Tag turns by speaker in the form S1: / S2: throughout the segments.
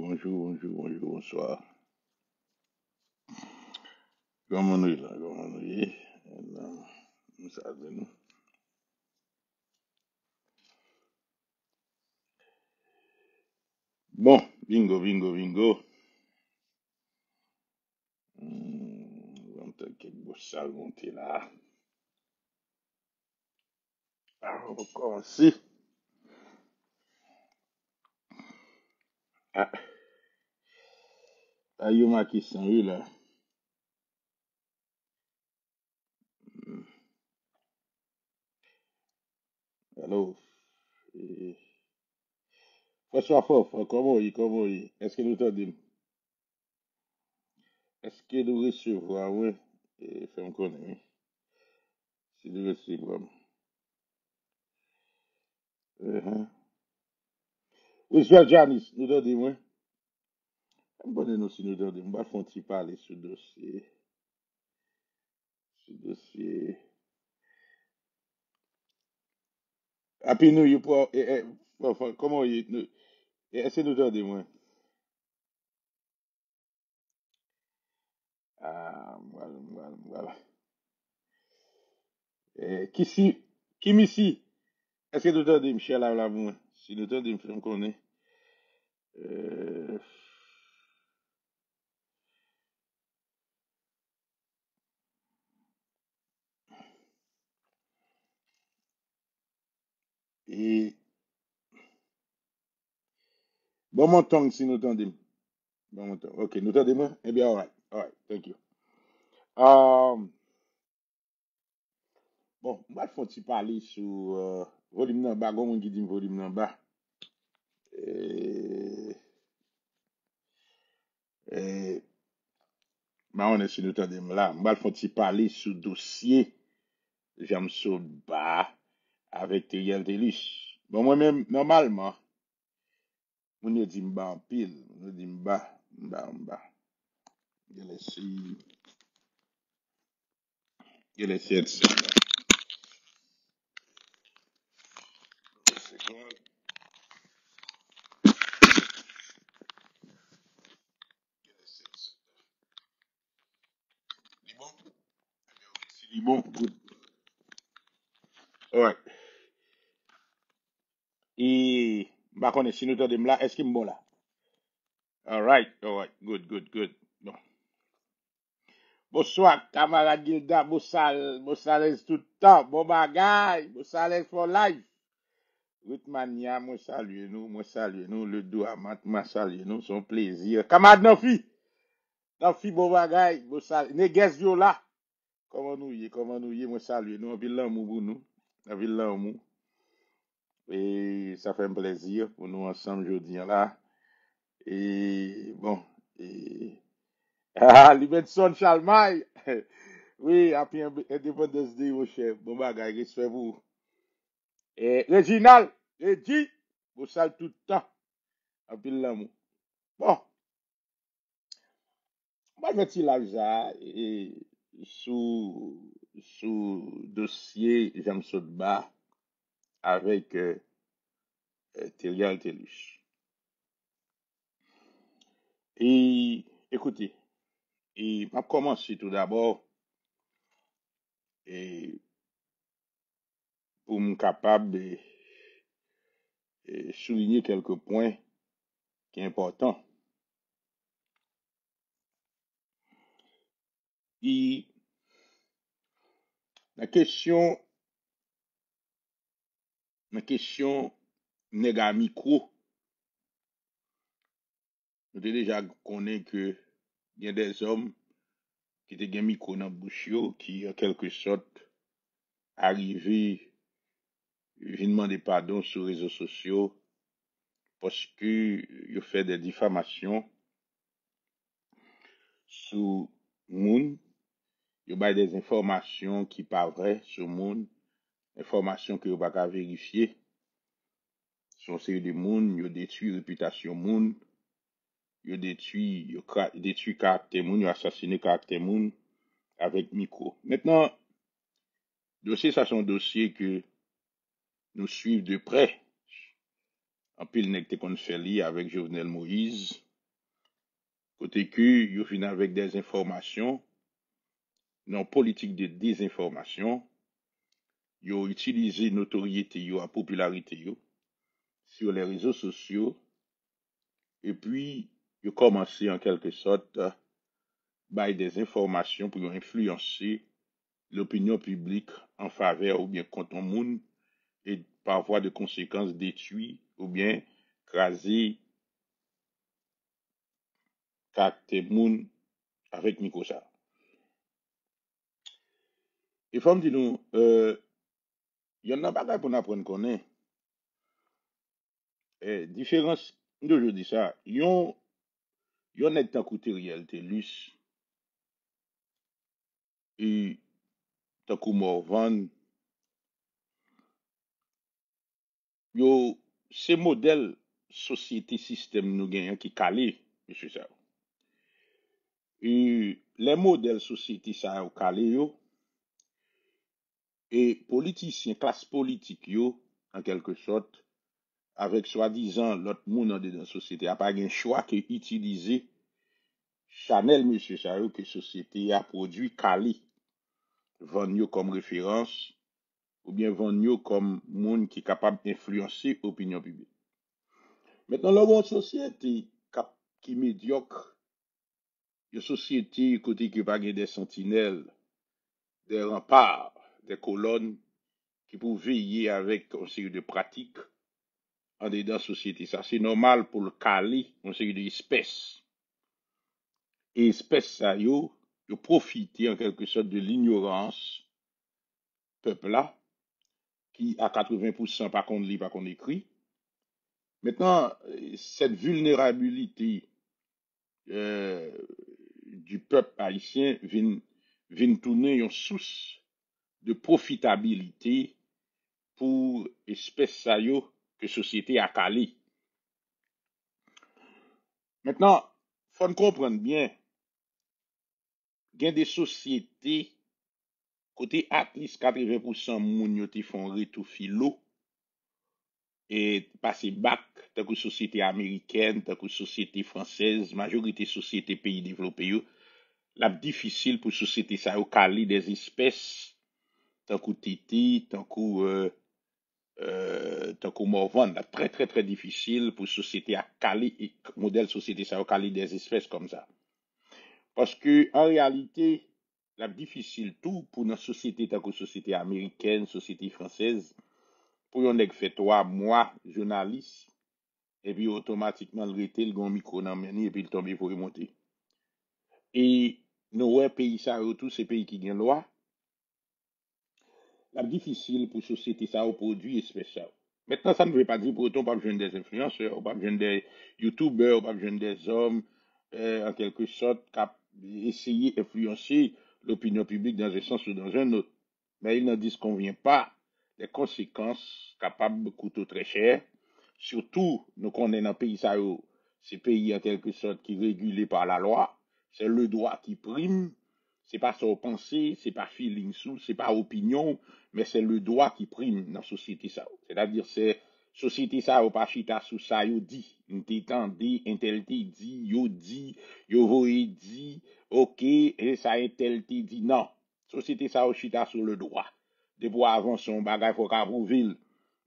S1: bonjour, bonsoir. Comment nous là, comment nous y? Nous savons. Bon, bingo. On va quelques beaux salles monter là. Alors, on va commencer. Ah, il y a qui sont là. Hmm, Allô. Eh, François Fof, comment il? Est-ce que nous t'entendons? Est-ce que nous recevons, oui? Fais-moi connaître. Si nous recevons. Uh-huh. Oui, c'est Janice, nous t'entendons, oui? Abonnez-nous si nous t'entendons. On va faire un petit parler sur le dossier. Ce dossier. Et puis nous, enfin, comment est-ce que nous entendons, moi? Ah, voilà. Qui ici? Est-ce que nous entendons, Michel, là, moi? Si nous entendons, on connaît. Euh, et, bon, mon tongue, si nous entendons. Bon, mon tongue. Ok, nous entendons, moi? Eh bien, all right, thank you. Um, bon, moi, faut tu parler sur volume number, comment on dit volume number? Et, et, bah, on est sur nous entendons là. Moi, faut tu parler sur dossier. J'aime ça bas avec Teriel Telus. Bon, moi-même, normalement, on dit m'ba en pile. On dit m'ba. Je laisse, je laisse être ça. Seconde. Je laisse être ça. C'est bon? C'est bon? Good. Alright. Et, bah, on est si nous t'entendons là, est-ce qu'il est bon là? Alright. Good. Bon. Bonsoir, camarade Gilda, Bossales tout le temps, bon bagay, Bossales for life. Whitmania, moi salue nous, le Douamat, moi salue nous, son plaisir. Camarade Nafi, bon bagay, bon salue, Neges Viola, comment nous y, moi salue nous, en ville l'amour pour nous, en ville l'amour. Et ça fait un plaisir pour nous ensemble aujourd'hui là. Et bon, et Libenson Chalmay, oui, après Independence Day, mon cher, bon bagay, respect vous. Et Reginald, Reggie, vous salue tout le temps, en ville l'amour. Bon, moi, je suis là, et sous dossier James Sotba avec Teriel Telus. Et écoutez, et on commence tout d'abord et pour me capable de souligner quelques points qui sont importants. Et la question, néga micro, nous avons déjà connu que il y a des hommes qui étaient gen micro dans bouche yo, qui en quelque sorte arrivé vin demander pardon sur les réseaux sociaux parce que ils fait des diffamations sur moun, ils bay des informations qui pas vraies sur moun, informations que vous pas qu'à vérifier. Son série de moun, ils détruit réputation moun, ils détruit caractère moun, ils assassiné caractère moun avec micro. Maintenant, dossier ça c'est un dossier que nous suivons de près. En pile nèg te kon fè li avec Jovenel Moïse côté que yo fin avec des informations, non politique de désinformation, yo utilisé notoriété yo, à popularité yo, sur les réseaux sociaux, et puis yo commencé en quelque sorte by des informations pour influencer l'opinion publique en faveur ou bien contre un monde et par voie de conséquences détruire ou bien craser caractère monde avec Mikosa. Et faut me dire nous, y en a pas pour nous apprendre qu'on est. Différence de je dis ça, yon est tant côté réalité lus et tant que Morvan, yo ces modèles société système nous gagnent qui calé, monsieur ça. Et les modèles société ça calé yo et politiciens classe politique yo en quelque sorte avec soi-disant l'autre monde dans la société a pas un choix que utiliser Chanel monsieur ça que société a produit calé vendre yo comme référence ou bien vendre yo comme monde qui est capable d'influencer l'opinion publique. Maintenant, la bonne société qui est médiocre, une société côté qui pas des sentinelles, des remparts, des colonnes qui pour veiller avec une série de pratiques en dedans société. Ça, c'est normal pour le caler une série d'espèces. Et espèces ça, yo profiter en quelque sorte de l'ignorance peuple là, qui à 80% pas qu'on lit, pas qu'on écrit. Maintenant, cette vulnérabilité du peuple haïtien vient tourner une source de profitabilité pour espèce ça yo que société a calé. Maintenant, faut comprendre bien, il y a des sociétés côté at least 80% moun yo te font retour philo et passer bac tant que société américaine, tant que société française, majorité société pays développés yo, la difficile pour société ça yo caler des espèces tant que Titi, tant que Morvan, très très très difficile pour société à caler modèle société ça à caler des espèces comme ça. Parce que en réalité, la difficile tout pour une société tant que société américaine, société française, pour yon nèg fait 3 mois journaliste et puis automatiquement le rete le gon micro dans meni et puis il tombe pour remonter. Et nous pays ça tous ces pays qui gagnent loi la difficile pour société ça au produit spécial. Maintenant, ça ne veut pas dire pour autant pas besoin des influenceurs, pas besoin des youtubeurs, pas besoin des hommes, en quelque sorte, qui essayer d'influencer l'opinion publique dans un sens ou dans un autre. Mais ils n'en disconvient pas des conséquences capables de coûter très cher. Surtout, nous connaissons dans pays ça, ces pays en quelque sorte qui régulés par la loi. C'est le droit qui prime. C'est pas son pensée, c'est pas feeling sous, c'est pas opinion, mais c'est le droit qui prime dans la société ça. C'est-à-dire c'est société ça ou pas chita sous ça yo dit, t'entendez, intel dit, yo voye dit, OK, et ça intel dit non. Société ça ou chita sur le droit. De pour avancer son bagay faut qu'a ville.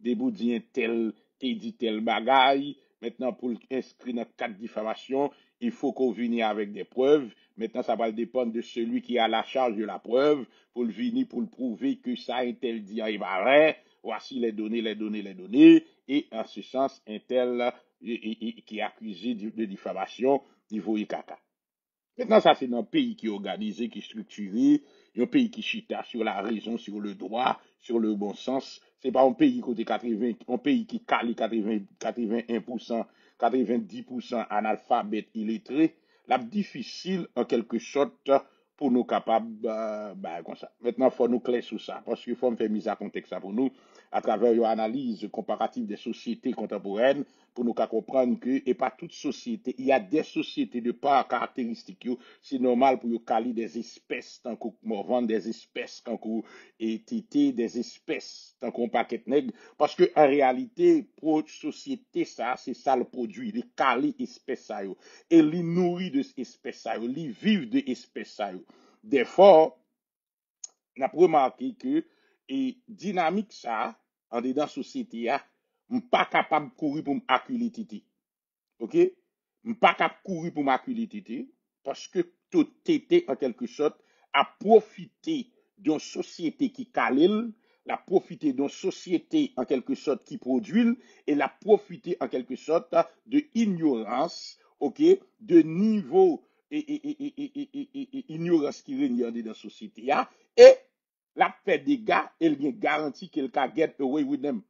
S1: De pour dire tel dit tel bagay, maintenant pour inscrire dans cadre diffamation, il faut qu'on vienne avec des preuves. Maintenant, ça va dépendre de celui qui a la charge de la preuve pour le venir, pour le prouver que ça un tel dit il va vrai. Voici les données. Et en ce sens, un tel qui est accusé de diffamation, il faut y caca. Maintenant, ça, c'est un pays qui est organisé, qui est structuré, un pays qui chita sur la raison, sur le droit, sur le bon sens. C'est pas un pays côté 80, un pays qui cale 81%, 90% analphabète illettré. La difficile, en quelque sorte, pour nous capables, comme ça. Maintenant, faut nous clair sur ça, parce qu'il faut me faire mise à contexte ça pour nous. à travers une analyse comparative des sociétés contemporaines pour nous comprendre que, et pas toute société, il y a des sociétés de par caractéristiques, c'est normal pour caler des espèces, tant qu'on vendre des espèces, tant qu'on étité des espèces, tant qu'on paquet nègre, parce que en réalité, pour société, ça, c'est ça le produit, les caler espèces, ça, et les nourrir de espèces, ça, les vivre de espèces, ça. Des fois, on a remarqué que et dynamique ça en dedans société a pas capable de courir pour m'acculer titi. OK? Pas capable de courir pour m'acculer titi parce que tout était en quelque sorte à profiter d'une société qui calil, la profiter d'une société en quelque sorte qui produit et la profiter en quelque sorte de ignorance, OK, de niveau et ignorance qui règne dans la société et la fait des gars, elle bien garantie qu'elle can get away with them.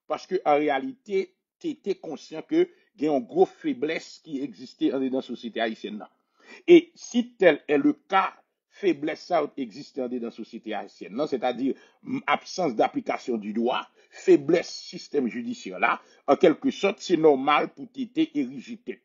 S1: Parce que en réalité, tu étais conscient que il y a une grosse faiblesse qui existait dans la société haïtienne. Et si tel est le cas, faiblesse ça existe dans la société haïtienne, non? C'est-à-dire absence d'application du droit, faiblesse système judiciaire là, en quelque sorte, c'est normal pour t'être érigé tête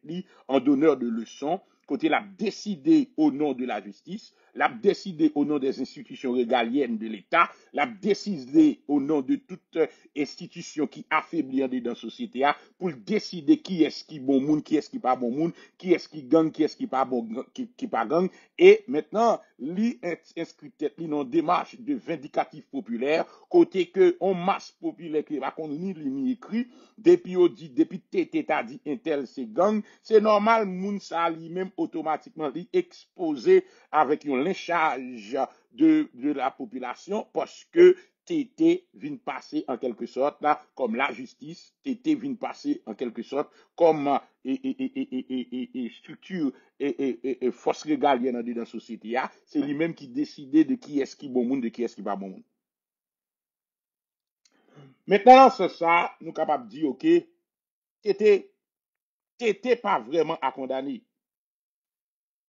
S1: en donneur de leçons, côté l'a décidé au nom de la justice, l'a décidé au nom des institutions régaliennes de l'État, l'a décidé au nom de toute institution qui affaiblit dans la société pour décider qui est-ce qui bon monde, qui est-ce qui pas bon monde, qui est-ce qui gagne, qui est-ce qui pas bon, qui pas gagne. Et maintenant, li inscrit tête li dans démarche de vindicatif populaire, côté que on masse populaire qui va qu'on ni écrit, depuis on dit, depuis tété t'a dit intel c'est gang, c'est normal, moun sa lui-même automatiquement li exposé avec un lynchage de la population parce que Tété vient passer en quelque sorte là, comme la justice, Tété vient passer en quelque sorte comme structure et force régalienne dans la société. C'est lui-même qui décide de qui est-ce qui bon monde, de qui est-ce qui pas bon monde. Maintenant, c'est ça, nous sommes capables de dire, OK, Tété pas vraiment à condamner.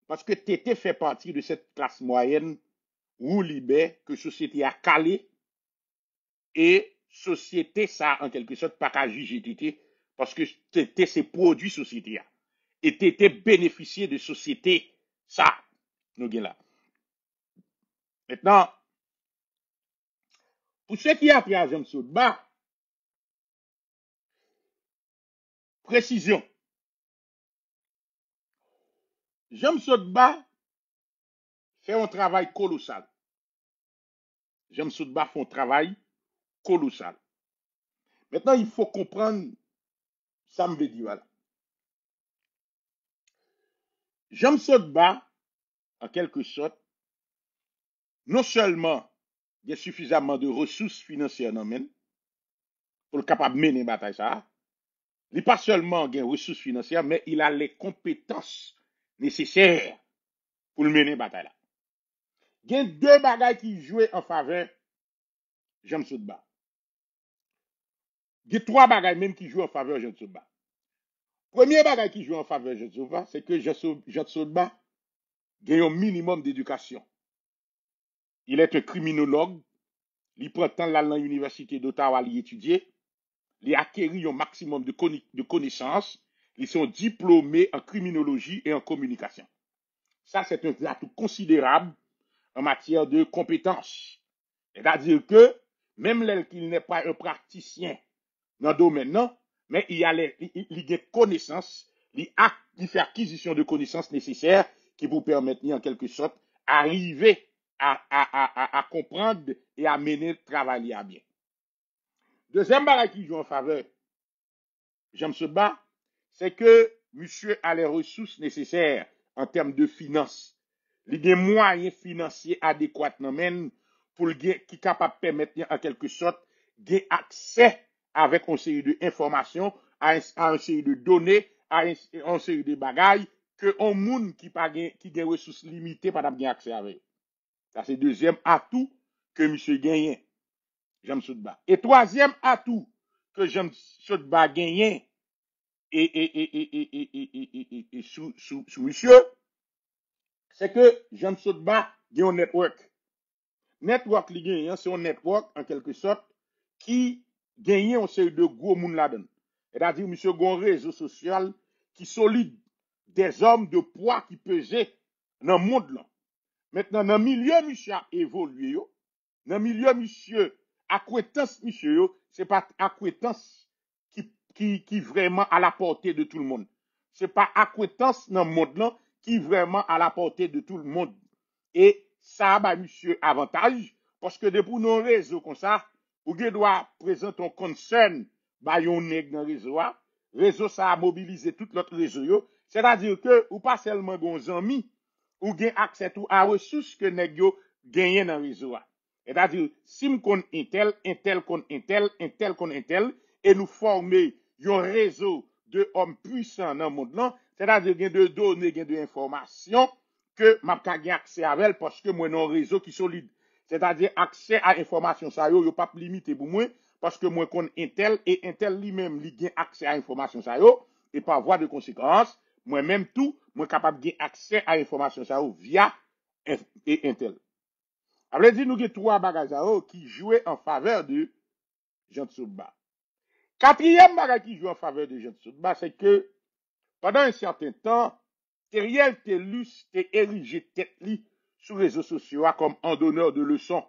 S1: Parce que Tété fait partie de cette classe moyenne ou libère que société a calé et société ça en quelque sorte pas qu'à juger Tété parce que Tété c'est produit société et Tété bénéficier de société ça nous gain là. Maintenant, pour ceux qui appris à Jean Sodba, précision. Jean Sodba fait un travail colossal. Jean Sodba fait un travail colossal. Maintenant, il faut comprendre ça me veut dire voilà. Jean Sodba, en quelque sorte, non seulement il y a suffisamment de ressources financières dans men, pour le capable de mener bataille ça, il n'a pas seulement des ressources financières, mais il a les compétences nécessaires pour le mener bataille là. Il y a deux bagailles qui jouent en faveur de Jean Sodba. Il y a trois bagailles même qui jouent en faveur de Jean Sodba. Premier bagaille qui joue en faveur de Jean Sodba, c'est que Jean Sodba a un minimum d'éducation. Il est un criminologue, il prend temps là dans l'université d'Ottawa à étudier, il a acquéri un maximum de connaissances, ils sont diplômés en criminologie et en communication. Ça, c'est un atout considérable en matière de compétences. C'est-à-dire que, même qu'il n'est pas un praticien dans le domaine, non, mais il a des connaissances, il fait acquisition de connaissances nécessaires qui vous permettent, en quelque sorte, arriver à comprendre et à mener le travail à bien. Deuxième barrière qui joue en faveur, Jean Sodba, c'est que monsieur a les ressources nécessaires en termes de finances. Il y a des moyens financiers adéquats pour qui est capable de permettre en quelque sorte d'avoir accès avec une série d'informations, à une série de données, à une série de bagailles que un monde qui a des ressources limitées pas d'avoir accès avec. Ça c'est deuxième atout que monsieur gagne, Jean Sodba. Et troisième atout que Jean Sodba gagne et sous monsieur, c'est que Jean Sodba a un network. Network, c'est un network en quelque sorte qui gagné on série de gros moun là-dedans. C'est-à-dire, monsieur, gon réseau social qui solide, des hommes de poids qui pesaient dans le monde là. Maintenant, dans le milieu, monsieur a évolué, yo. Dans le milieu, monsieur, acquaintance, monsieur, yo, c'est pas acquaintance qui vraiment à la portée de tout le monde. C'est pas acquaintance dans le monde là qui vraiment à la portée de tout le monde. Et ça, bah, monsieur, avantage, parce que depuis nos réseaux comme ça, ou doit présenter un concern, bah, yon nèg dans réseau, réseau ça a mobilisé tout notre réseau, yo. C'est-à-dire que, ou pas seulement gon amis, ou gen accès tout à ressources que nèg yo gagné dans réseau. C'est-à-dire, si m kon intel, intel kon intel, intel kon intel, et nous former un réseau de hommes puissants dans le monde, non? C'est-à-dire, gen de données, gen de informations, que m'a ka gen accès à elle parce que moi, non réseau qui solide. C'est-à-dire, accès à information, ça yo pas limité pour moi, parce que moi, kon intel, et intel lui-même, li gen accès à information, ça yo, et par voie de conséquence, moi-même tout, moi capable de accès à l'information ça via et Intel. Alors dit nous avons trois bagages qui jouaient en faveur de Jean Tsoutba. Quatrième bagage qui joue en faveur de Jean Tsoutba, c'est que pendant un certain temps, Teriel Telus t'est érigé tête li sur les réseaux sociaux comme en donneur de leçons,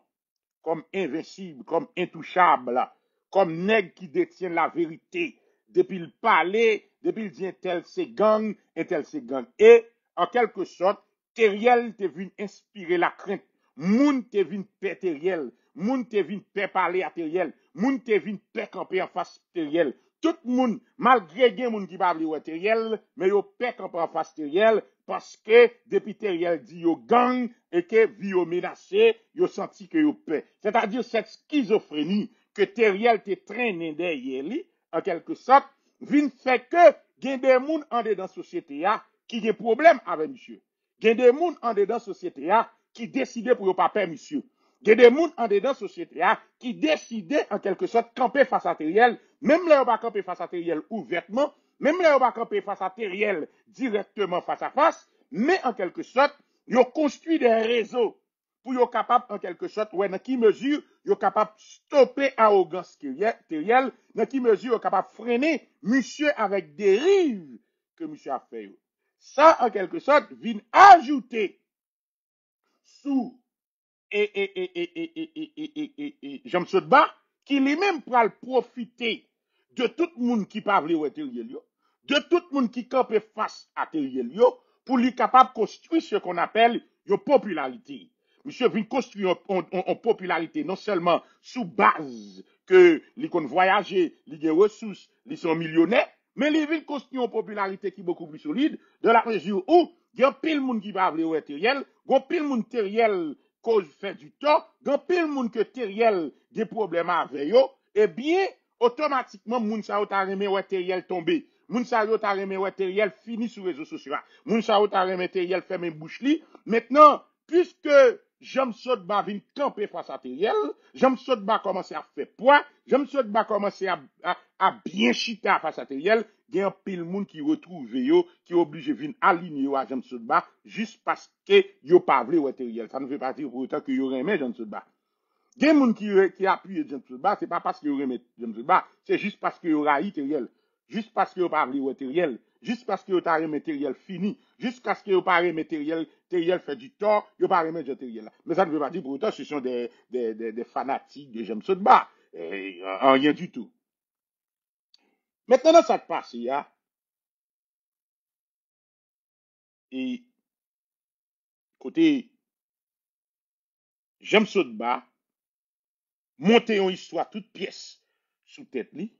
S1: comme invincible, comme intouchable, comme nègre qui détient la vérité. Depuis le palais, depuis le dit un tel c'est gang, un tel c'est gang. Et, en quelque sorte, Teriel te venu inspirer la crainte. Moun te venu paix Teriel. Moun te venu paix parler à Teriel. Moun te venu paix camper en face Teriel. Tout le monde, malgré gen moun qui parle de Teriel, mais yo paix camper en face Teriel, parce que depuis Teriel dit yo gang, et que vi yo menacé, yo senti que yo paix. C'est-à-dire cette schizophrénie que Teriel te traîné derrière lui, en quelque sorte, vin fait que gen des moun en dedans société a qui gen problème avec monsieur. Gen des moun en dedans société a qui décident pour yo pas paix monsieur. Gen des moun en dedans société a qui décident en quelque sorte camper face à Teriel, même là on va camper face à Teriel ouvertement, même là on va camper face à Teriel directement face à face, mais en quelque sorte, yo construit des réseaux pour yo capable en quelque sorte, ouais, dans qui mesure yo capable stopper arrogance Teriel, dans qui mesure yo capable freiner monsieur avec dérive que monsieur a fait. Ça en quelque sorte vient ajouter sous Jean Sotba qui lui-même pral profiter de tout le monde qui parle au Teriel yo, de tout le monde qui campe face à Teriel yo pour lui capable construire ce qu'on appelle une popularité. Monsieur vient construire une popularité non seulement sous base que les qu'on voyager, les ressources, les sont millionnaires, mais les vient construire une popularité qui est beaucoup plus solide de la mesure où il y a pile monde qui va parler au Teriel, il y a pile monde Teriel cause fait du tort, il y a pile monde que Teriel des problèmes avec yo, eh bien automatiquement moun sa yo ta remè wè Teriel tomber. Moun sa yo ta remè wè Teriel fini sur les réseaux sociaux. Moun sa yo ta remè Teriel ferme bouche li. Maintenant, puisque Jean Sotba vient camper face à Teriel, Jean Sotba commence à faire poids, Jean Sotba commence à bien chita face à Teriel, il y a un pile monde qui retrouve yo, qui est obligé de venir aligner à Jean Sotba juste parce que yo pas vle wè Teriel. Ça ne veut pas dire pour autant que yo remè Jean Sotba. Des gens qui appuient Jean Sotba, c'est pas parce qu'ils remettent Jean Sotba, c'est juste parce qu'ils raillent Teriel, juste parce qu'ils parlent de Teriel, juste parce qu'ils ont remis Teriel fini, juste parce qu'ils ont remis Teriel fait du tort, ils ont pas remis Jean Teriel. Mais ça ne veut pas dire pour autant que ce sont des fanatiques de Jean Sotba, rien du tout. Maintenant, ça passe, il y a, et côté Jean Sotba, monter une histoire toute pièce sous tête li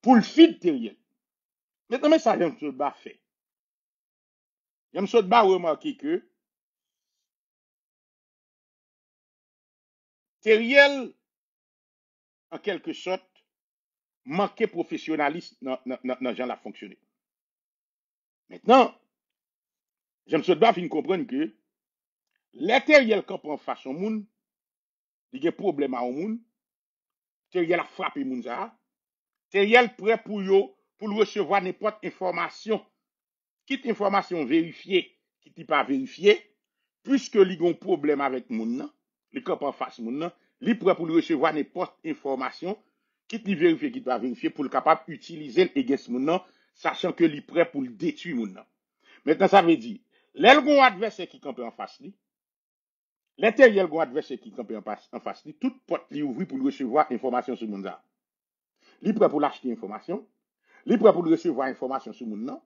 S1: pour le feed Teriel. Maintenant, mais ça, Jean Sotba fait. Jean Sotba a remarqué que Teriel, en quelque sorte, manquait professionnalisme dans Jean la fonctionner. Maintenant, Jean Sotba fin comprendre que les Teriel quand prend façon moun, il y a des problèmes à moun, Teriel a frappé moun ça, Teriel prêt pour recevoir n'importe information, quitte information vérifiée, qui n'est pas vérifiée, puisque il y a un problème avec moun nan, il camp en face moun nan, li prêt pour recevoir n'importe information, quitte li vérifier, quitte pas vérifier, pour le capable d'utiliser le against moun nan, sachant que li prêt pour le détruire moun nan. Maintenant, ça veut dire, l'el gon adversaire qui campe en face li, l'intérieur gon adversaire qui campe en face li, toute porte li ouvri pour recevoir information sur moun nan. Li prêt pour l'acheter information, li prêt pour recevoir information sur moun nan,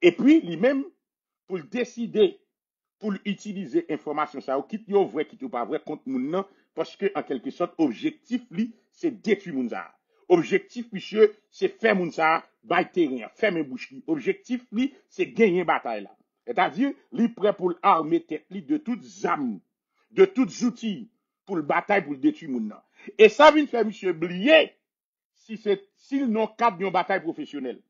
S1: et puis, li même, pour décider, pour utiliser information ça, ou quitte yo vrai, quitte ou pas vrai, contre moun nan, parce que, en quelque sorte, objectif, li, c'est détruire moun nan. Objectif, monsieur, c'est faire moun sa, bay terrain, fermer bouche li. Objectif, li, c'est gagner bataille là. C'est-à-dire, li prêt pour l'armer tête li de toutes armes, de toutes outils, pour le bataille, pour le détruire moun nan. Et ça vient faire monsieur oublier, s'il n'ont cadre d'une bataille professionnelle.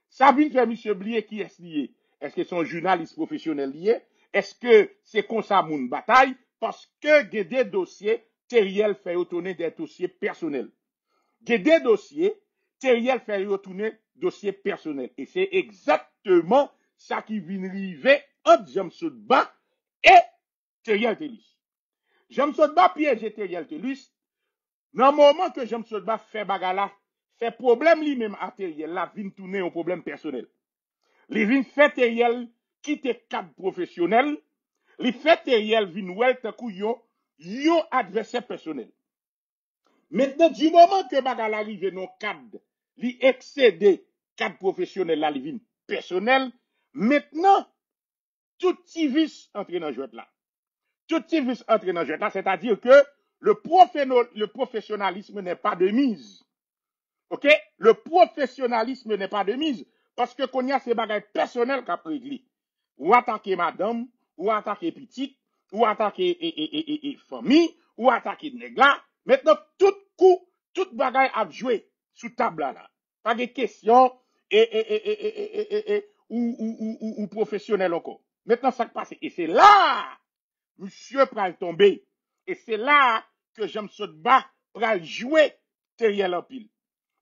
S1: Ça vient faire monsieur oublier qui est lié. Est-ce que c'est un journaliste professionnel lié? Est-ce que c'est comme ça moun bataille? Parce que des dossiers, Teriel fait retourner des dossiers personnels. Des dossiers, Teriel fait retourner dossiers personnels. Et c'est exactement ça qui vient arriver entre James Sotba et Teriel Telus. James Sotba piège Teriel Telus. Dans le moment que James Sotba fait bagala, fait problème lui-même à Teriel, là, vient tourner un problème personnel. Li vient fait Teriel quitter cadre professionnel, li fait Teriel vient ouel takou yon adversaire personnel. Maintenant, du moment que bagal arrive dans cadre, li excédé cadre professionnel là, li vient personnel, maintenant, tout petit vice entre dans jeu là. Tout petit vice entre dans jeu là, c'est-à-dire que le professionnalisme n'est pas de mise. OK? Le professionnalisme n'est pas de mise. Parce que qu'on y a ces bagages personnels qu'a réglé. Ou attaquer madame, ou attaquer petite, ou attaquer famille, ou attaquer nègla. Maintenant, tout coup, tout bagage a joué sous table là. Pas de questions ou professionnel encore. Maintenant, ça passe. Et c'est là, monsieur pral tomber. Et c'est là que James Sotba pral jouer Teriel en pile.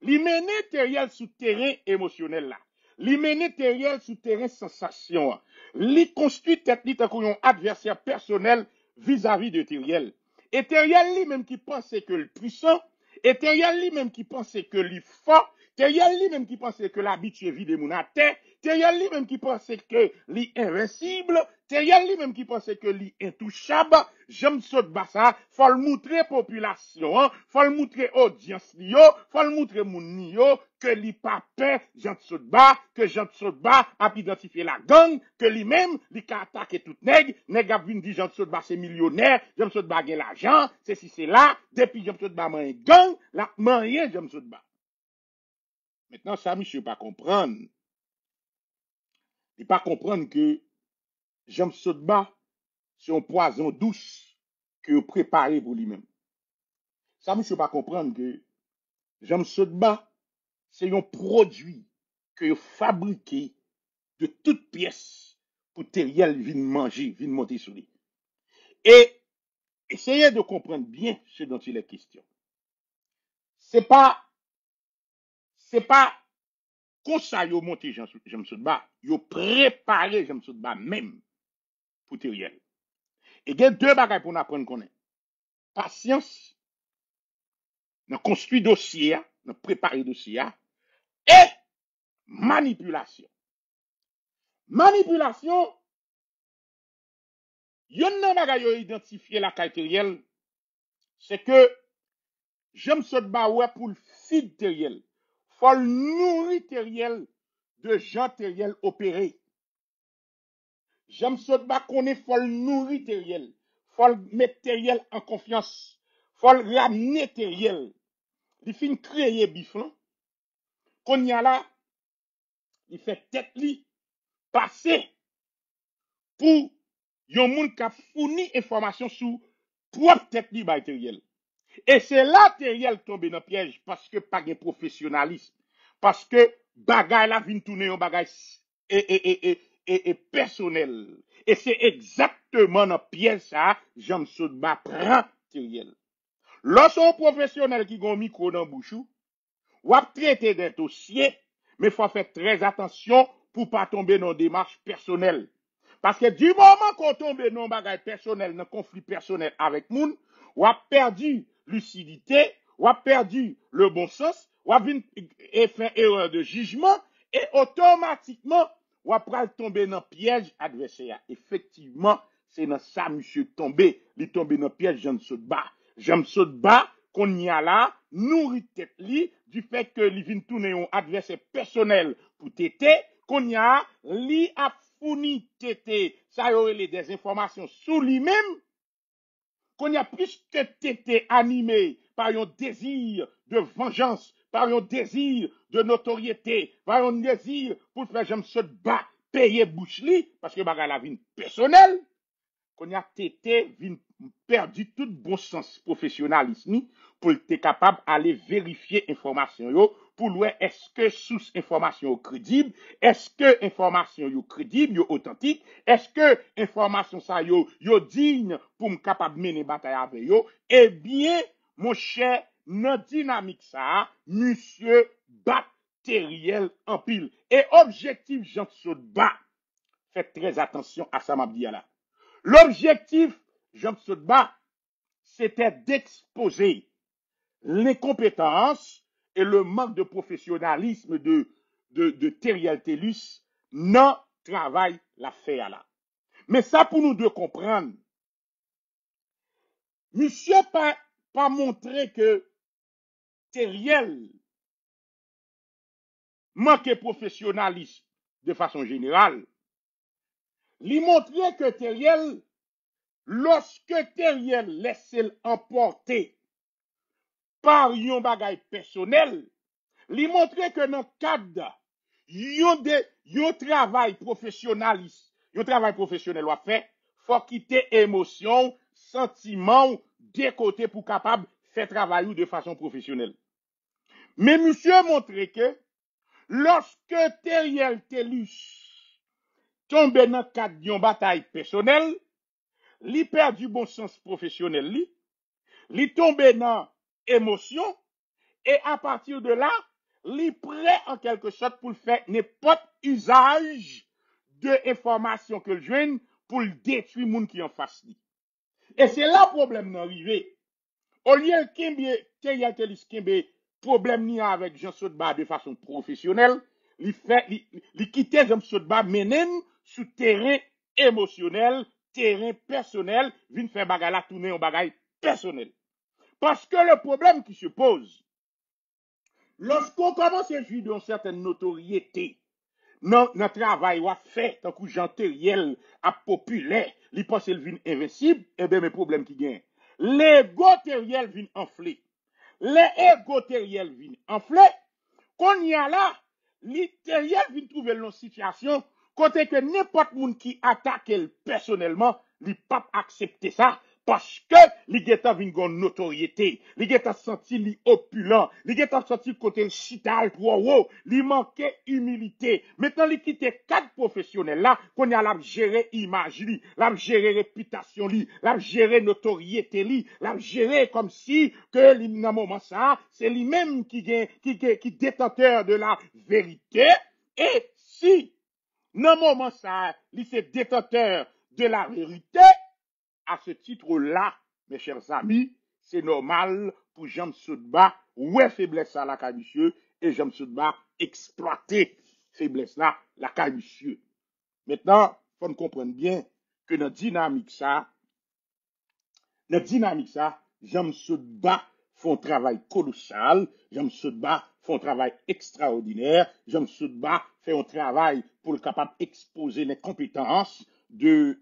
S1: Li mene Teriel sous terrain émotionnel là. Li mene Teriel sous terrain sensation. Li construit tête li tant qu'on adversaire personnel vis-à-vis de Teriel. Et Teriel lui même qui pensait que le puissant, et Teriel lui même qui pensait que le fort, Teriel lui même qui pensait que l'habitué vide de mon terre, Teriel lui même qui pensait que l'invincible, Teriel lui même qui pensait que l'intouchable, James Sotba ça, faut le montrer population, faut le montrer audience li yo, faut le montrer moun ni yo, que li pa peur James Sotba, que James Sotba a identifié la gang, que lui-même, li ka attaquer tout nèg a vinn di James Sotba c'est millionnaire, James Sotba gen l'argent, c'est si c'est là, depuis James Sotba man gang, la man James Sotba. Maintenant, ça, monsieur, pas comprendre. Il pas comprendre que James Sotba, c'est un poison douce que vous préparez pour lui-même. Ça, monsieur, pas comprendre que James Sotba, c'est un produit que vous fabriquez de toutes pièces pour Teriel vienne manger, vienne monter sur lui. Et essayez de comprendre bien ce dont il est question. C'est pas comme ça, yo monté James Sotba, yo préparé James Sotba même pour Teriel. Et il y a deux bagages pour nous apprendre qu'on est. Patience, dans construire dossier, dans préparer dossier, et manipulation. Manipulation, yon nan bagay yo identifié la Teriel, c'est que James Sotba ouais pour le feed Teriel. Faut le nourrir Teriel de Jean Teriel opéré. James Sotba connaît faut le nourrir Teriel. Faut le mettre Teriel en confiance. Faut le ramener Teriel. Il fin créer biflan. Qu'on y a là, il fait tête li passer pour yon moun qui a fourni information sur propre tête li by Teriel. Et c'est là Teriel tombe dans piège parce que pas de professionnalisme. Parce que bagay la vin tourner un bagay et personnel. Et c'est exactement dans piège ça, James Sotba prend Teriel. Lorsqu'on professionnel qui gon micro dans bouchou, ou a traiter des dossiers, mais faut faire très attention pour pas tomber dans des démarches personnelles. Parce que du moment qu'on tombe dans bagay personnel, dans conflit personnel avec moun, ou a perdu lucidité, ou a perdu le bon sens, ou a fait erreur de jugement, et automatiquement, ou a tomber dans le piège adversaire. Effectivement, c'est dans ça, monsieur, tombé. Il tombe dans le piège, j'en saute bas. J'en saute bas, qu'on y a là, nourrit tête li, du fait que li vient tourner un adversaire personnel pour tété, qu'on y a, li a fourni tété, ça y aurait des informations sur lui-même, qu'on y a plus que tété animé par un désir de vengeance, par un désir de notoriété, par un désir pour faire j'aime se bas, payer bouche li, parce que baga la vie personnelle, qu'on y a tété perdu tout bon sens professionnalisme pour être capable d'aller vérifier information yo pour voir est-ce que source information crédible, est-ce que information yo crédible, yo authentique, est-ce que information ça yo digne pour me capable mener bataille avec yo. Eh bien, mon cher, dans dynamique ça, monsieur bactériel en pile. Et objectif Jean Sodba, faites très attention à ça m'a dit là. L'objectif, Jean Sodba, c'était d'exposer l'incompétence et le manque de professionnalisme de Teriel Tellus dans le travail la fait là. Mais ça pour nous de comprendre, monsieur pas montré que Teriel manquait professionnalisme de façon générale. Il montrait que Teriel, lorsque Teriel laissait emporter par un bagage personnel, lui montrer que dans le cadre yon travail professionnel à faire, faut quitter émotion, sentiment, des côtés pour capable faire travail de façon professionnelle. Mais monsieur montré que lorsque Teriel Tellus tombe dans le cadre d'une bataille personnelle, li perd du bon sens professionnel, li tombe dans émotion, et à partir de là, li prêt en quelque sorte pour faire n'importe usage de information que le jeune pour le détruire moun qui en face li. Et c'est là le problème d'arriver. Au lieu de problème ni avec Jean Sodba de façon professionnelle, li quitte Jean Sodba menen sous terrain émotionnel, terrain personnel, vin faire bagay la tourner en bagay personnel. Parce que le problème qui se pose, lorsqu'on commence à jouir d'une certaine notoriété, notre travail a fait, tant que Jean Teriel a populaire, il pense qu'il vient invincible, et bien mes problèmes qui gagnent. L'ego Teriel vient enflé. L'ego Teriel vient enflé. Qu'on y a là, Teriel vient trouver une situation, côté que n'importe monde qui attaque personnellement, il pas accepter ça. Parce que li geta vin gon notoriété, li geta senti li opulent, li geta senti côté le chital pour li manquait humilité. Maintenant li quitte quatre professionnels là, qu'on y a la gérer image li, la gérer réputation li, la gérer notoriété li, la gérer comme si que li nan moment ça, c'est lui même qui détenteur de la vérité. Et si nan moment ça, li c'est détenteur de la vérité, à ce titre-là, mes chers amis, c'est normal pour Jean Sodba, ouais faiblesse à la caille monsieur, et Jean Sodba exploiter faiblesse là, la caille monsieur. Maintenant, faut nous comprendre bien que notre dynamique ça, Jean Sodba font un travail colossal, Jean Sodba font un travail extraordinaire, Jean Sodba fait un travail pour le capable d'exposer les compétences de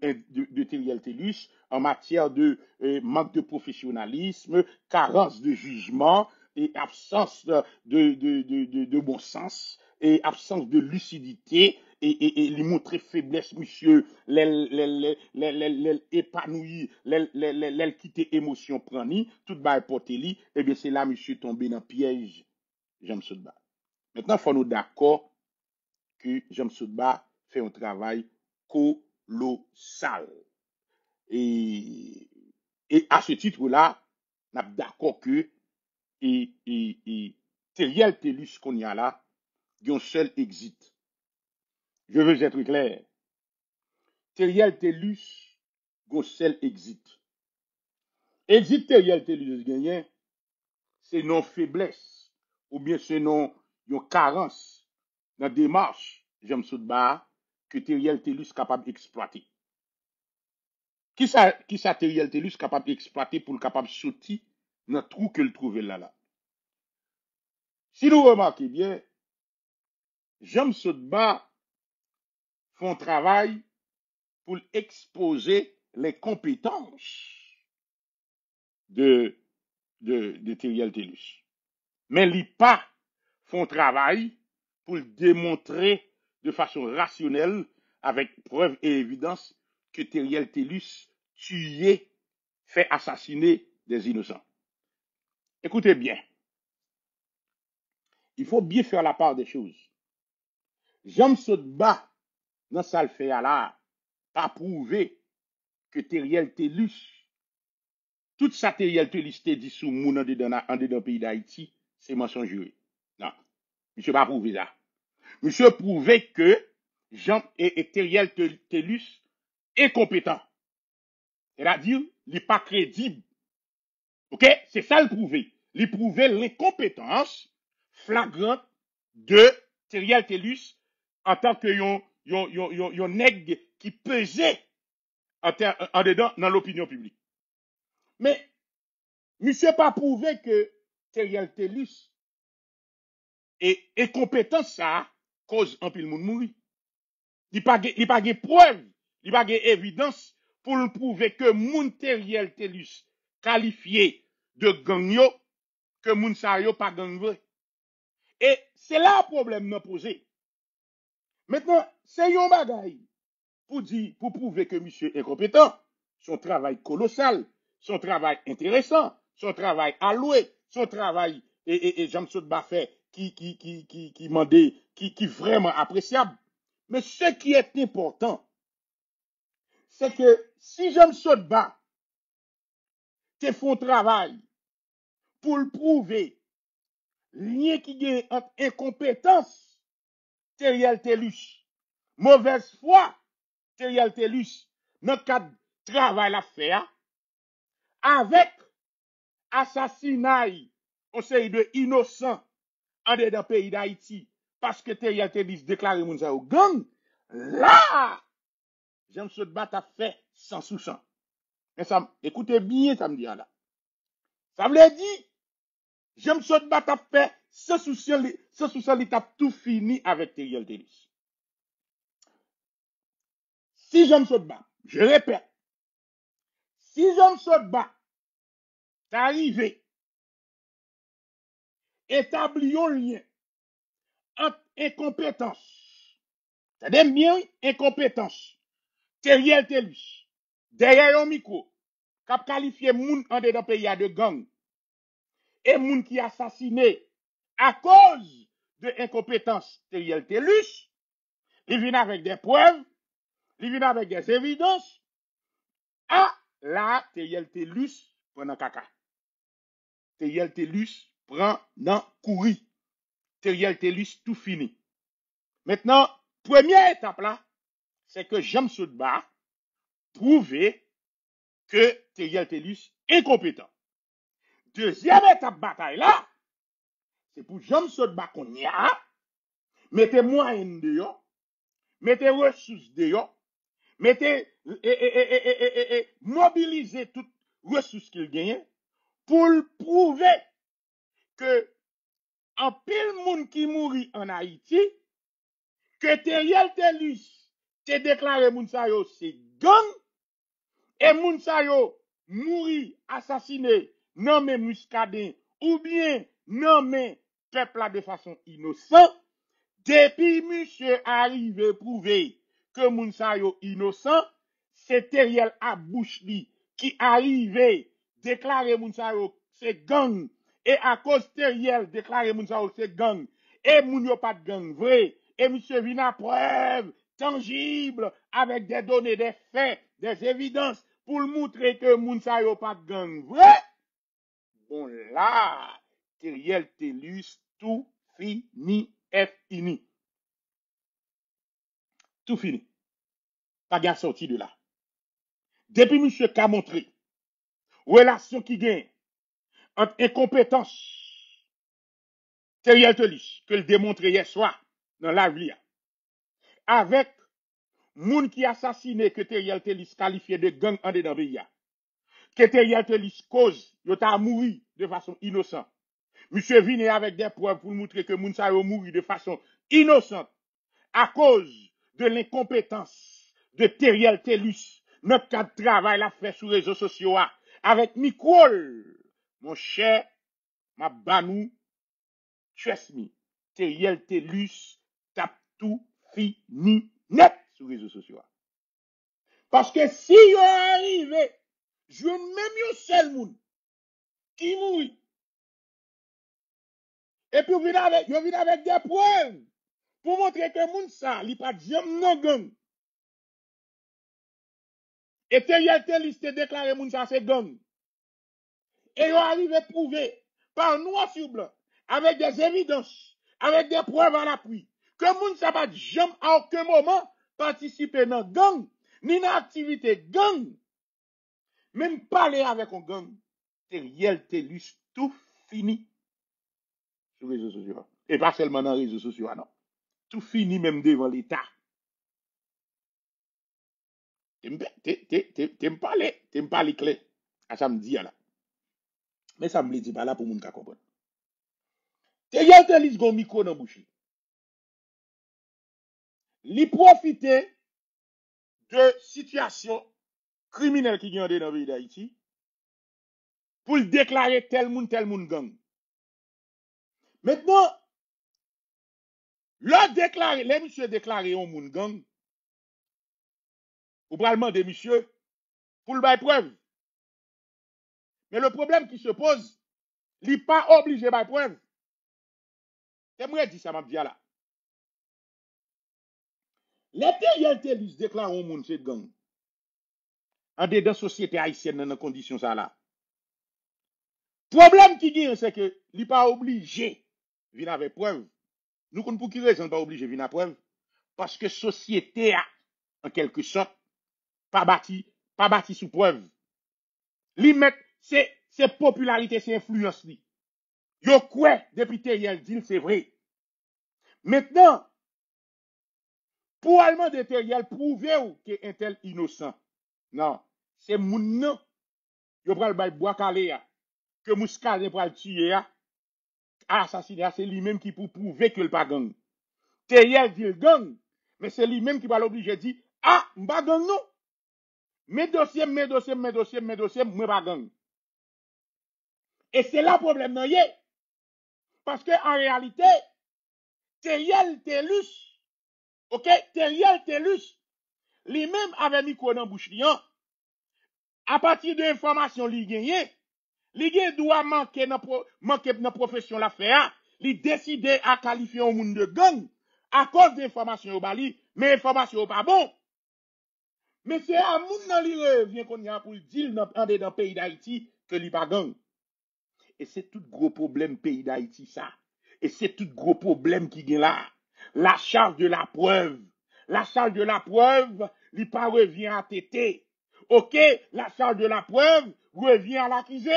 S1: Teriel Tellus en matière de manque de professionnalisme, carence de jugement et absence de bon sens et absence de lucidité et lui montrer faiblesse, monsieur, épanoui, quitter émotion prani, tout va porter li, et bien c'est là, monsieur, tombé dans le piège, Jean Sodba. Maintenant, il faut nous d'accord que Jean Sodba fait un travail colossal. Et à ce titre-là, on est d'accord que Teriel Tellus qu'on y a là, il y a un seul exit. Je veux être clair. Teriel Tellus, il y a un seul exit. Exit Teriel Tellus gagné, c'est non faiblesse, ou bien c'est non une carence dans la démarche, j'aime ce bas, que Teriel Telus capable d'exploiter. Qui ça Teriel Telus capable d'exploiter pour le capable de sortir dans le trou que le trouve là. Si nous remarquons bien, j'aime ce bas font travail pour exposer les compétences de Teriel Telus. Mais les pas font travail pour démontrer de façon rationnelle, avec preuve et évidence, que Teriel Telus tué, fait assassiner des innocents. Écoutez bien, il faut bien faire la part des choses. J'aime se bat dans ça le fait à là, pas prouver que Teriel Telus, tout ça Teriel Telus te dit sous moun en dedans pays d'Haïti, c'est mensongeux. Non, monsieur pas prouvé ça. Monsieur prouvé que Jean et Teriel Telus est compétent. C'est-à-dire, il n'est pas crédible. OK? C'est ça le prouvé. Il prouvé l'incompétence flagrante de Teriel Telus en tant que yon nègre qui pesait en dedans dans l'opinion publique. Mais, monsieur pas prouvé que Teriel Telus est compétent ça cause un pile moun mouri. Il n'y a pas de preuve, il n'y a pas d'évidence pour le prouver que moun Teriel Telus qualifié de gang yo, que moun sa yo pas gang vrai. Et c'est là le problème nous posé. Maintenant, c'est un bagay pour prouver que monsieur est compétent. Son travail colossal, son travail intéressant, son travail alloué, son travail et Jean-Claude Baffet qui mandé, qui vraiment appréciable. Mais ce qui est important, c'est que si Jean-Claude Baffet te font travail pour le prouver, lien qui gagne entre incompétence, Teriel Telus, mauvaise foi, Teriel Telus, dans le cadre de travail à faire, avec assassinat au sein de innocents en dedans pays d'Haïti, parce que Teriel Telus déclaré moun sa au gang, là, j'aime ce battre à fait 100%. Mais ça, écoutez bien, ça me dit là. Ça veut dire, j'aime ce battre à fait 100%, l'étape tout fini avec Teriel Telus. Si j'aime ce bat, je répète, si j'aime ce bat, t'es arrivé, établir un lien entre incompétence, c'est-à-dire bien incompétence, Teriel Telus, derrière un micro, cap qualifié moun en dedans pays de gang, et moun qui assassiné à cause de incompétence Teriel Telus, il vient avec des preuves, il vient avec des évidences, ah, là, Teriel Telus prend un caca. Teriel Telus prend dans courir. Teriel Telus tout fini. Maintenant, première étape là, c'est que Jean Soudba prouver que Teriel Telus est compétent. Deuxième étape bataille là, c'est pour Jean Soudba qu'on y a, mettez moyens dehors, mettez ressources dehors, mettez mobiliser toutes ressources qu'il gagne pour prouver que en pile moun qui mourit en Haïti, que Teriel Telus te déclaré moun sa yo c'est gang, et moun sa yo mouri, assassiné, nommé muscadin, ou bien nommé peuple de façon innocente, depuis monsieur arrive prouver que moun sa yo innocent, c'est Teriel à bouche li qui arrive déclarer moun sa yo c'est gang, et à cause Teriel déclarer moun sa yo c'est gang, et moun yo pas de gang vrai, et monsieur vient à preuve tangible avec des données, des faits, des évidences pour montrer que moun sa yo pas de gang vrai. Bon là, Teriel Telus tout fini, fini. Tout fini. Pas de sorti de là. Depuis monsieur qu'a montré relation qui gagne entre incompétence, Teriel Telis, que le démontré hier soir dans la vie, avec moun qui assassiné que Teriel Telis qualifié de gang en dedans pays, que Teriel Telis cause, yo ta mouru de façon innocente. Monsieur vient avec des preuves pour montrer que moun sa yo mouru de façon innocente à cause de l'incompétence de Teriel Telis. Notre cadre de travail l'a fait sur les réseaux sociaux avec Nicole. Mon cher, ma banou, trust me, Teriel Telis tape tout fini net sur les réseaux sociaux. Parce que si yo arrive, je même yo seul moun qui mourit. Et puis, yo vient avec des preuves pour montrer que moun sa, li pas jamais non gang. Et Teriel Telis te déclaré moun sa c'est gang. Et yo arrive à prouver par noir sur blanc, avec des évidences, avec des preuves à l'appui, que moun sa pas jamais à aucun moment participer dans gang, ni dans activité gang, même parler avec un gang. Teriel Telis tout fini sur les réseaux sociaux. Et pas seulement dans les réseaux sociaux, non. Tout fini même devant l'État. Tu me parles clair. À ça me dit là. Mais ça me dit pas là pour moun ka comprendre. Teriel Telis gon micro dans bouche. Li profiter de situation criminelle qui gagne dans le pays d'Haïti pour déclarer tel moun gang. Maintenant, les monsieur déclaré un moun gang, ou probablement des monsieur pour le bail preuve. Mais le problème qui se pose, il n'est pas obligé de preuve. C'est moi qui dis ça, m'a dit là. Les Teriel Telis déclarent un moun c'est gang. En dedans la société haïtienne dans les conditions ça là. Problème qui gagne, c'est que il n'est pas obligé de venir avec preuve. Nous, pour qui raison pas obligé de venir avec preuve? Parce que la société a, en quelque sorte, pas bâti sous preuve. C'est popularité, c'est influence. Yo quoi, depuis Teriel dit, c'est vrai. Maintenant, pour allemand de Teriel, prouver que un tel innocent. Non, c'est moun nan. Yo pral bay bois calé que Mouskale pral tuer assassiner, c'est lui-même qui pour prouver que le pas gang. Teriel dit le gang, mais c'est lui-même qui va l'obliger dire ah, m'pa gang non. Mes dossiers, moi pas gang. Et c'est là le problème nan yé. Parce que en réalité, Teriel Telis, OK, Teriel Telis, lui-même avait micro dans bouche lian. À partir de l'information li gagné, li gen doit manquer dans profession la faire, li décider à qualifier un monde de gang à cause d'informations au bali, mais information pas bon. Mais c'est à moun nan li revient qu'on y a pour dire dans le pays d'Haïti que li pas gang. Et c'est tout gros problème pays d'Haïti ça. Et c'est tout gros problème qui est là. La charge de la preuve. La charge de la preuve, il pas revient à tété. OK, la charge de la preuve revient à l'accusé.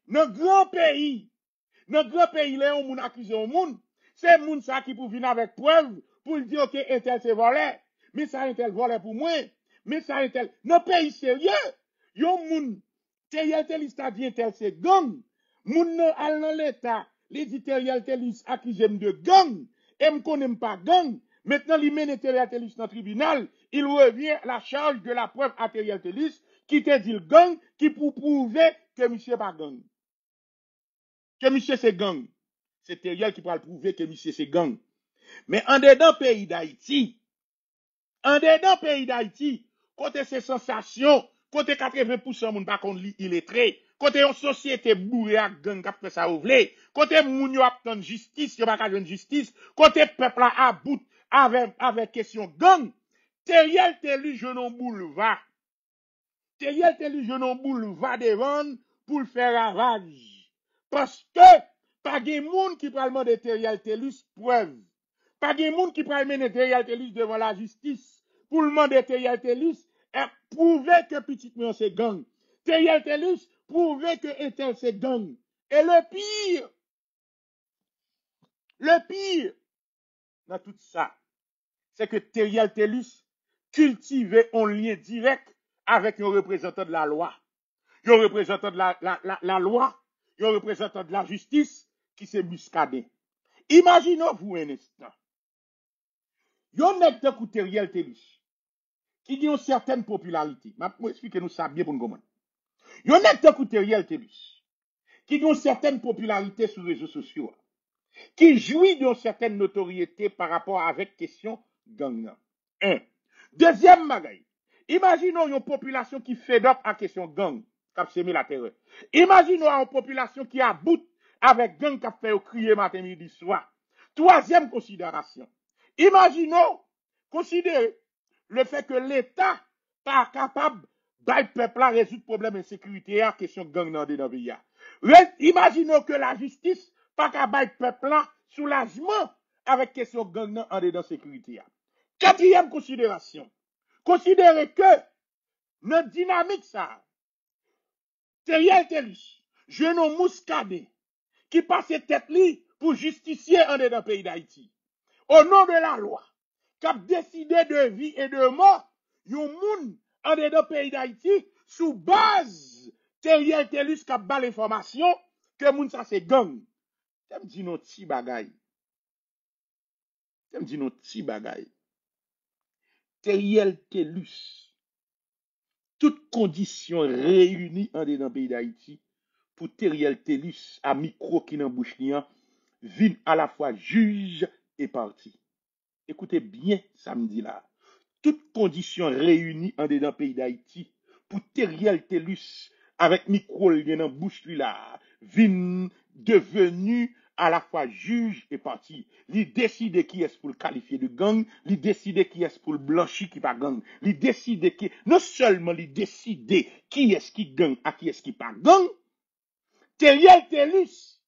S1: Dans grand pays, là on moun accusé au monde, c'est moun ça qui pour venir avec preuve pour dire OK, un tel c'est volé, mais ça un tel volé pour moi, mais ça un tel. Dans pays sérieux, yon moun Teriel Telis ta dit tel c'est gang. Moun nan al dans l'état, les dit Teriel Telis accusé de gang, et me connaît pas gang. Maintenant, il mène Teriel Telis dans le tribunal, il revient la charge de la preuve à Teriel Telis, qui te dit le gang, qui pour prouver que monsieur pas gang. Que monsieur c'est gang. C'est Teriel qui pourra prouver que monsieur c'est gang. Mais en dedans pays d'Haïti, côté ces sensations, côté 80% moun pa kon li illettré, côté une société bourrée à gang k'ap fait ça ouvlé, côté moun yo ap tan justice, yo pa ka jwenn justice, côté peuple a bout avec question gang, Teriel Telis jeune boulevard. Teriel Telis jeune boulevard devant pour le faire ravage. Parce que pas de moun qui pral demander Teriel Telis preuve. Pas de moun qui pral mener Teriel Telis devant la justice pour le demander Teriel Telis et prouver que petit moun c'est gang. Teriel Telis prouver que un tel c'est gang. Et le pire dans tout ça, c'est que Teriel Tellus cultivait un lien direct avec un représentant de la loi. Un représentant de la loi, un représentant de la justice qui s'est muscadé. Imaginez-vous un instant. Yon nèg de Teriel Tellus qui a une certaine popularité. Je vais expliquer nous ça bien pour nous comprendre. Yon nèg de Teriel Tellus qui a une certaine popularité sur les réseaux sociaux, qui jouit d'une certaine notoriété par rapport avec question gang. Un. Deuxième bagay. Imaginons une population qui fait up à question gang, qui a semé la terreur. Imaginons une population qui a bout avec gang qui a fait crier matin, midi, soir. Troisième considération. Imaginons, considérer le fait que l'État pas capable de peuple à résoudre problème d'insécurité à question gang dans le pays. Imaginons que la justice pas capable de peuple là soulagement avec question gang dans le sécurité. Quatrième considération. Considérez que notre dynamique ça, Teriel Tellus, jeune Muscadet, qui passe tête li pour justicier en dedans pays d'Haïti. Au nom de la loi, qui a décidé de vie et de mort, yon moun en dedans pays d'Haïti, sous base Teriel Tellus qui a bas l'information que moun ça c'est gang. T'aime dit non ti bagay. T'aime dit non ti bagay. Teriel Tellus, toutes conditions réunies en dedans pays d'Haïti, pour Teriel Tellus, à micro qui n'en bouche rien, vin à la fois juge et parti. Écoutez bien samedi là. Toutes conditions réunies en dedans pays d'Haïti, pour Teriel Tellus, avec micro qui n'en bouche là, vin devenu à la fois juge et parti. Il décide qui est pour le qualifier de gang, il décide qui est pour le blanchir qui pas gang, il décide qui, non seulement il décide qui est qui gang à qui est qui pas gang, Teriel Tellus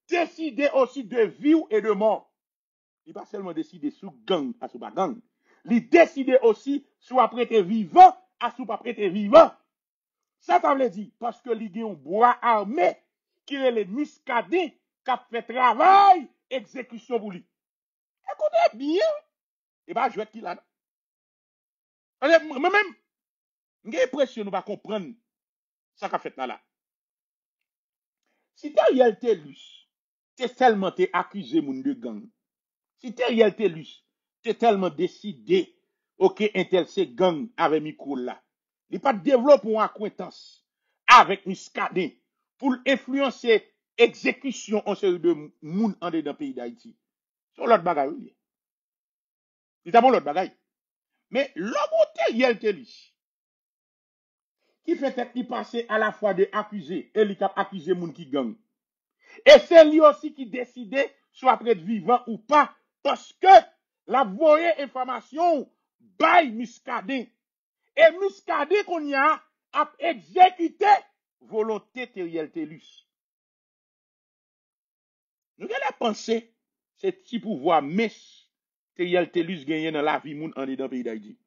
S1: décide aussi de vie et de mort. Il pas seulement décider sous gang à sous pas gang, il décide aussi soit prêté vivant à sous pas prêté vivant. Ça veut dire parce que il y a un bois armé qui est le muscadet qui a fait travail, exécution pour lui. Écoutez bien, et bien je vais qui là. Moi-même, j'ai l'impression de ne pas comprendre ça qu'a fait là. Si Teriel Tellus, t'es tellement accusé moun de gang. Si Teriel Tellus, t'es tellement décidé, ok, intel c'est gang avec micro là. Il pas développé une acquaintance avec Muscadet pour influencer exécution en série de moun en dedans pays d'Haïti. C'est l'autre bagaille. C'est d'abord l'autre bagaille. Mais l'homme Teriel Tellus, qui fait être qui passer à la fois de accusé et qui a accusé moun qui gang. Et c'est lui aussi qui décidait soit prêtre vivant ou pas, parce que la voyée information by Muscadet. Et Muscadet qu'on y a exécuté volonté Teriel Tellus. Nous allons penser, c'est petit pouvoir messe Teriel Tellus gagné dans la vie moun en dedans pays d'Haïti.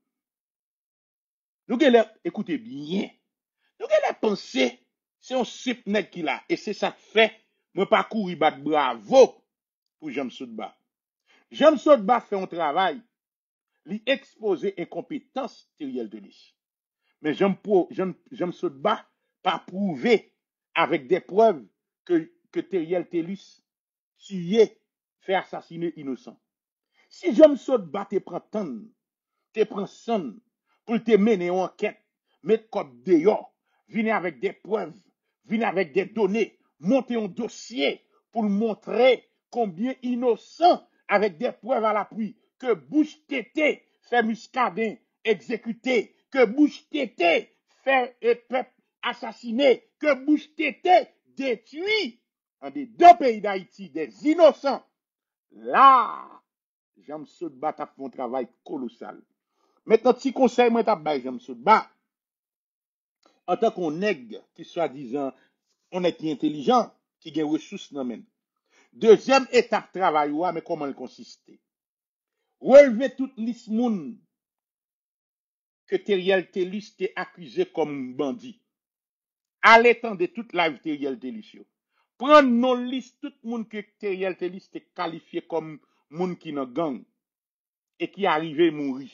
S1: Nous allons écouter bien. Nous allons penser, c'est un sip net qui là, et c'est ça que fait, moi pas courir battre bravo pour Jean Soudba. Jean Soudba fait un travail, lui exposer incompétence Teriel Tellus. Mais Jean Soudba pas prouvé avec des preuves que Teriel Tellus tué, fait assassiner innocent. Si Jean Soudba te prend temps, te prend son pour te mener en enquête, mettre code dehors, venir avec des preuves, venir avec des données, monter un dossier pour montrer combien innocent, avec des preuves à l'appui, que Bouche Tété fait Muscadet exécuté, que Bouche Tété fait peuple assassiné, que Bouche Tété détruit en des deux pays d'Haïti des innocents. Là, Jean Soudba a fait un travail colossal. Maintenant, si conseil, moi, t'as bail Jean Soudba, en tant qu'on nègre qui soi-disant honnête et intelligent, qui a ressources dans men. Deuxième étape travail, mais comment elle consiste? Relever toute liste moun que Teriel Tellus t'est accusé comme bandit. À l'étang de toute live Teriel Tellus. prendre nos listes, tout le monde que Teriel te liste est qualifié comme monde qui nan gang et qui arrivé mourir.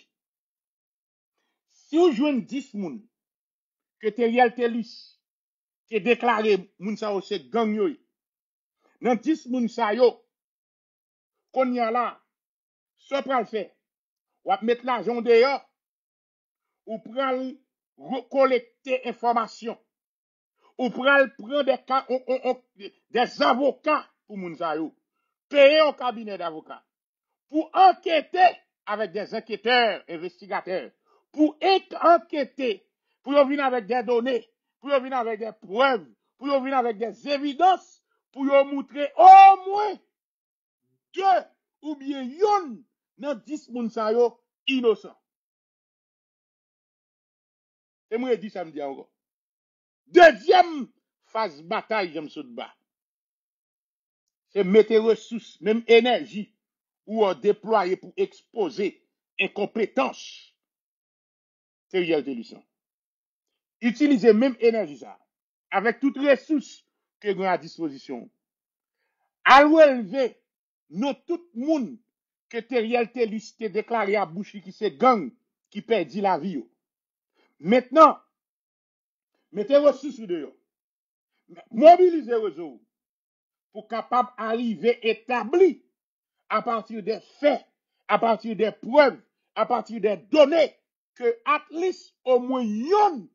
S1: Si vous jouez 10 moun que Teriel te liste, qui est déclaré moun sa yo c'est gang yo, dans 10 moun sa yo, qu'on y a là, ça pral fait, ou mettre l'argent dehors, ou pral collecter information, ou pral prendre des avocats pour moun sa yo, payer au cabinet d'avocats, pour enquêter avec des enquêteurs, investigateurs, pour enquêter, pour venir avec des données, pour venir avec des preuves, pour venir avec des évidences, pour montrer au moins 2 ou bien yon dans 10 moun sa yo innocent. Et moi, je dis samedi encore. Deuxième phase bataille, j'aime ça de bas. C'est mettre ressources, même énergie, ou déployer pour exposer incompétence. C'est réalité du sang. Utilisez même énergie ça, avec toutes les ressources que vous avez à disposition. À relever, nous tout le monde que Teriel te liste déclaré à bouche qui c'est gang qui perdit la vie. Maintenant, mettez ressources dehors. Mobilisez ressources pour capable arriver établi à partir des faits, à partir des preuves, à partir des données que at least au moins yon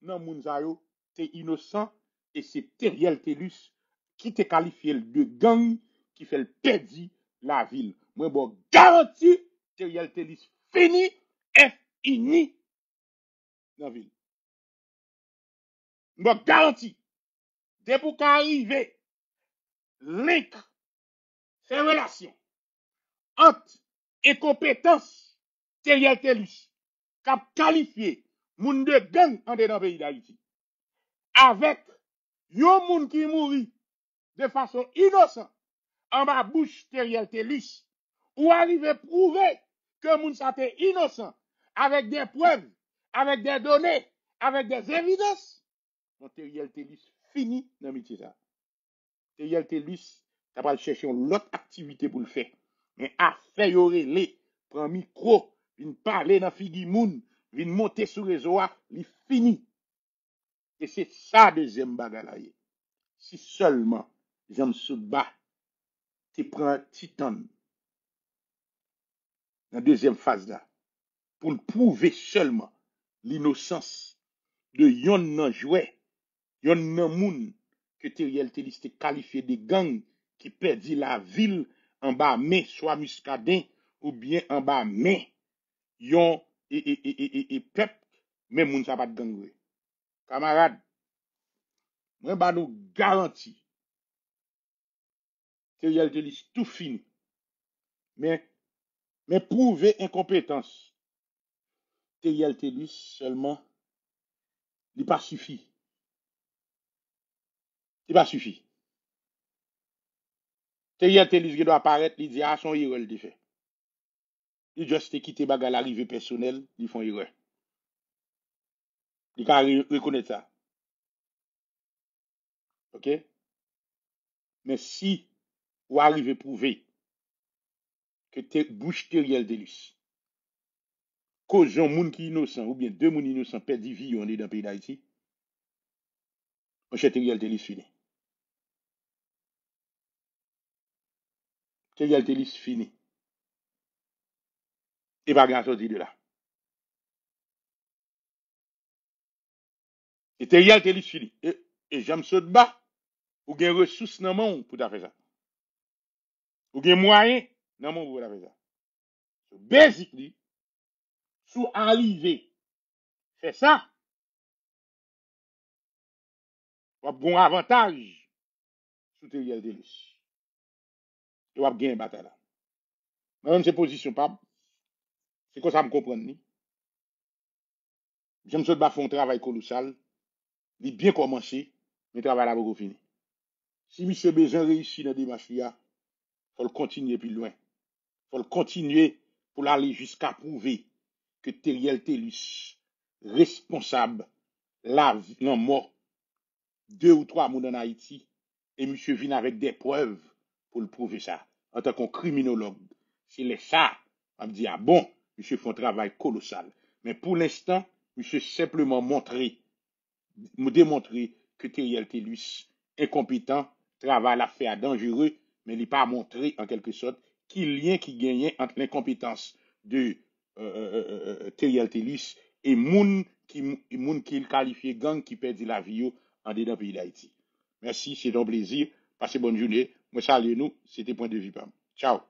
S1: nan moun sa yo t'es innocent et c'est Teriel Telus qui te qualifié de gang qui fait le perdre la ville. Moi bon garanti Teriel Telus fini fini dans la ville. Bon garanti dès pour qu'arriver link ces relations entre incompétence Teriel Telus cap qualifié moun de gang en dedans pays d'Haïti avec yon moun qui mouri de façon innocente en bas bouche Teriel Telus ou arriver prouver que moun sa te innocent avec des preuves, avec des données, avec des évidences. Donc Teriel Telus fini dans métier ça. Teriel Telus t'as pas chercher une autre activité pour le faire. Mais à faire yorele, prend micro, vin parler dans figi moun, vin monter sur réseau, li fini. Et c'est ça deuxième bagay. Si seulement j'aime Soudba, tu prends titan dans la deuxième phase là, pour prouver seulement l'innocence de yon nan jouet, yon nan moun que Teriel Telus te qualifié de gang qui perdit la ville en bas main, soit muscadin ou bien en bas main, yon et peuple, mais moun sa pas de gang. Camarade, moi ba nous garanti Teriel Telus tout fini. Mais prouver incompétence, Teriel Telus seulement, il pas suffit. Il pas suffit. Teriel Telus doit apparaître, il dit ah son erreur le fait. Il juste quitté bagal l'arrivée personnelle, ils font erreur. Il can reconnaître ça. OK? Mais si vous arrivez à prouver que bouche Teriel Telus cause un monde qui innocent ou bien 2 moun innocents perdent vie on est dans le pays d'Haïti, mon cher Teriel Telus fini. Teriel Telus fini. Et pas grand sorti de là. Et Teriel Telus fini. Et j'aime ça de bas, ou gen ressources dans mon pour faire ça. Ou gen moyen dans mon pour faire ça. So basically, sous arriver, c'est ça. Ou bon avantage sous Teriel Telus. Et ou gagner bataille là. Même ces positions pas, c'est comme ça me comprendre ni. J'aime ça de bas font un travail colossal. Il bien commencé, mais le travail là beaucoup fini. Si M. Béjean réussit dans la démarche, il faut le continuer plus loin. Il faut le continuer pour aller jusqu'à prouver que Teriel Telus responsable la mort 2 ou 3 moun en Haïti Et monsieur vient avec des preuves pour le prouver ça. En tant que criminologue. C'est les ça. On me dit, ah bon, monsieur fait un travail colossal. Mais pour l'instant, monsieur simplement démontrer que Teriel Tellus incompétent, travail à faire dangereux, mais il n'a pas montré en quelque sorte qu'il y a lien qui gagnait entre l'incompétence de Teriel Tellus et moun qui qualifié gang qui perdit la vie en dedans pays d'Haïti. Merci, c'est un plaisir. Passez bonne journée. Moi, salut nous. C'était Point de Vue. Ciao.